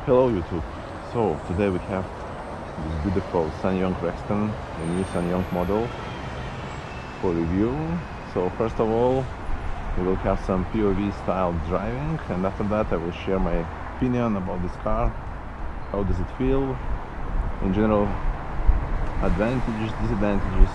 Hello YouTube. So today we have this beautiful SsangYong Rexton, the new SsangYong model for review. So first of all, we will have some POV style driving, and after that I will share my opinion about this car. How does it feel? In general, advantages, disadvantages.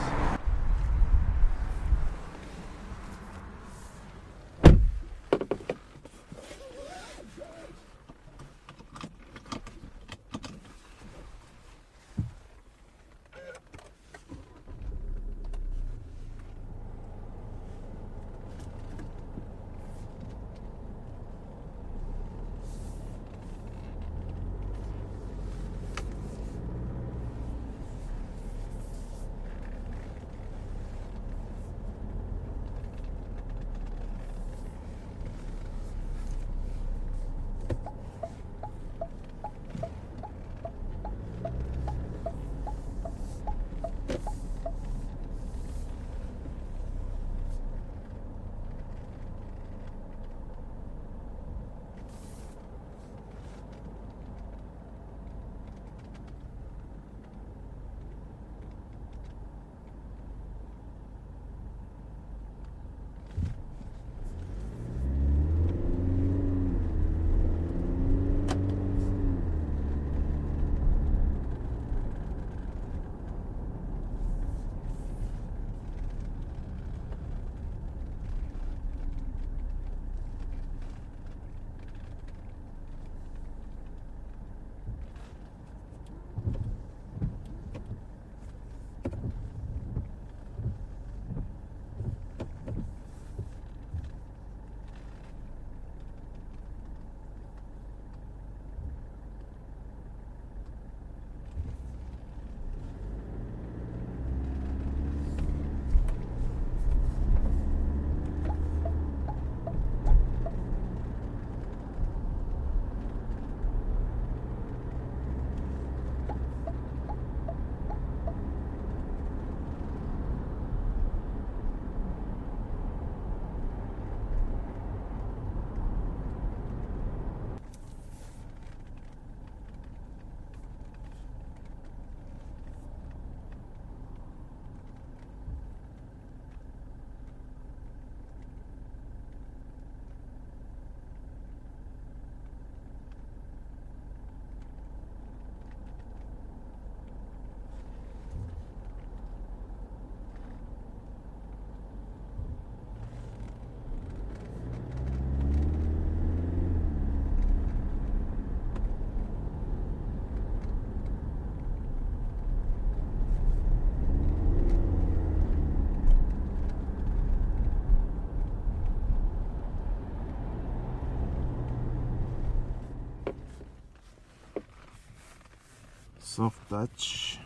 Soft touch,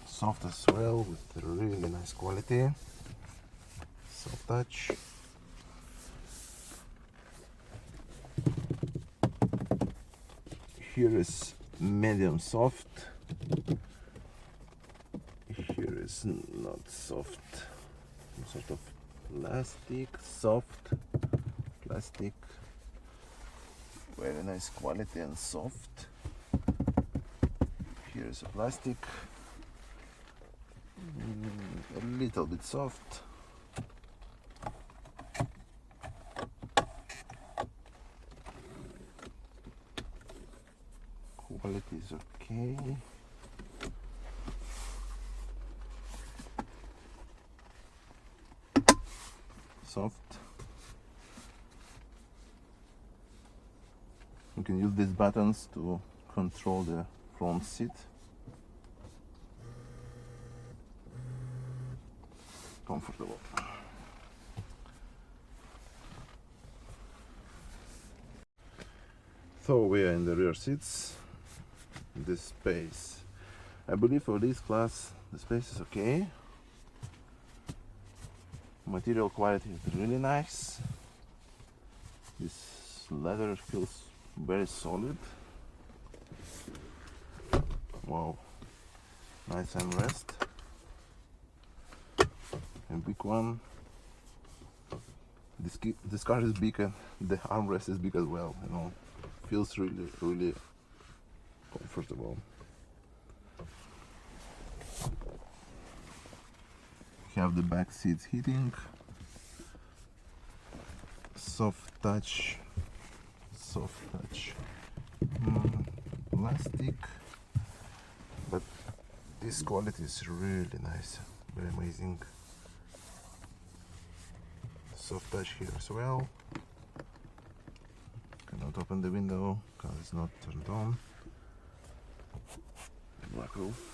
soft as well, with really nice quality. Soft touch. Here is medium soft. Here is not soft. Some sort of plastic, soft plastic. Very nice quality and soft. Here is a plastic, a little bit soft. Quality is okay. Soft. You can use these buttons to control the front seat. Comfortable. So we are in the rear seats. This space, I believe for this class the space is okay. Material quality is really nice. This leather feels very solid. Wow, nice armrest. A big one. This car is big and the armrest is big as well, you know. feels really comfortable. Have the back seats heating, soft touch plastic, but this quality is really nice, very amazing. Soft touch here as well. Cannot open the window because it's not turned on. Black roof.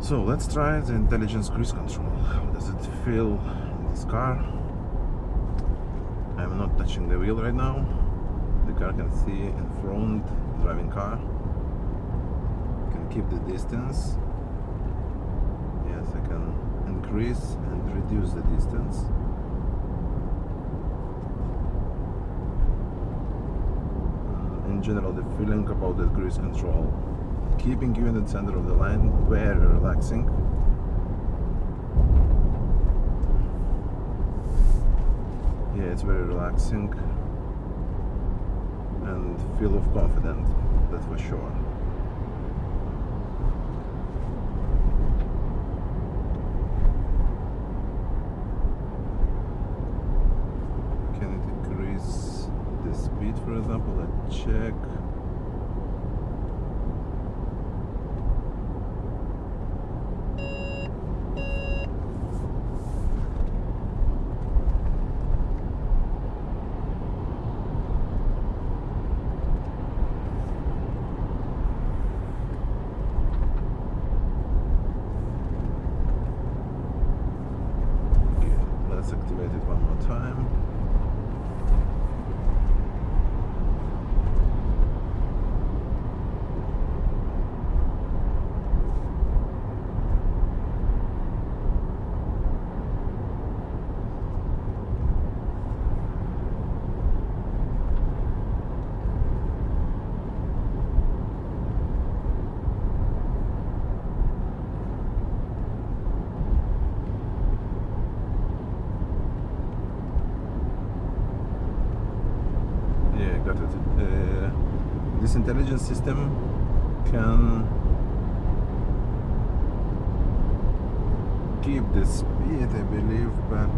So let's try the intelligence cruise control. How does it feel in this car? I'm not touching the wheel right now. The car can see in front, driving car. Can keep the distance. Yes, I can increase and reduce the distance. In general, the feeling about the cruise control, keeping you in the center of the line, very relaxing. Yeah, it's very relaxing and feel of confidence, that's for sure. Can it increase the speed, for example? Let's check. Activate it one more time. This intelligence system can keep the speed, I believe, but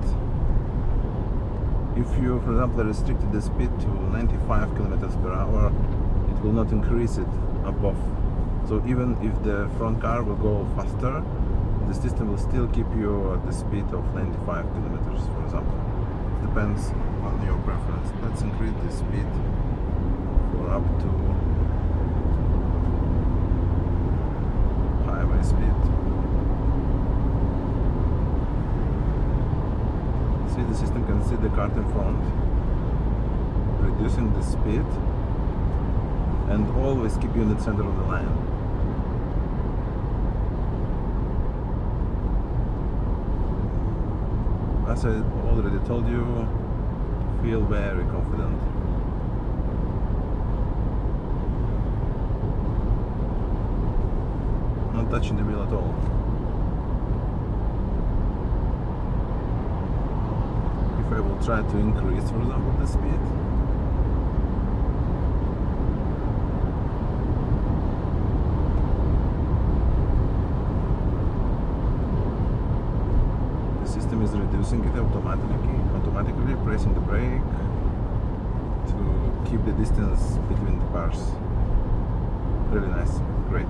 if you, for example, restricted the speed to 95 kilometers per hour, it will not increase it above. So even if the front car will go faster, the system will still keep you at the speed of 95 kilometers, for example. It depends on your preference. Let's increase the speed for up to highway speed. See, the system can see the car in front, reducing the speed and always keep you in the center of the line. As I already told you, feel very confident. touching the wheel at all. If I will try to increase, for example, the speed, the system is reducing it automatically pressing the brake to keep the distance between the cars. Really nice, great.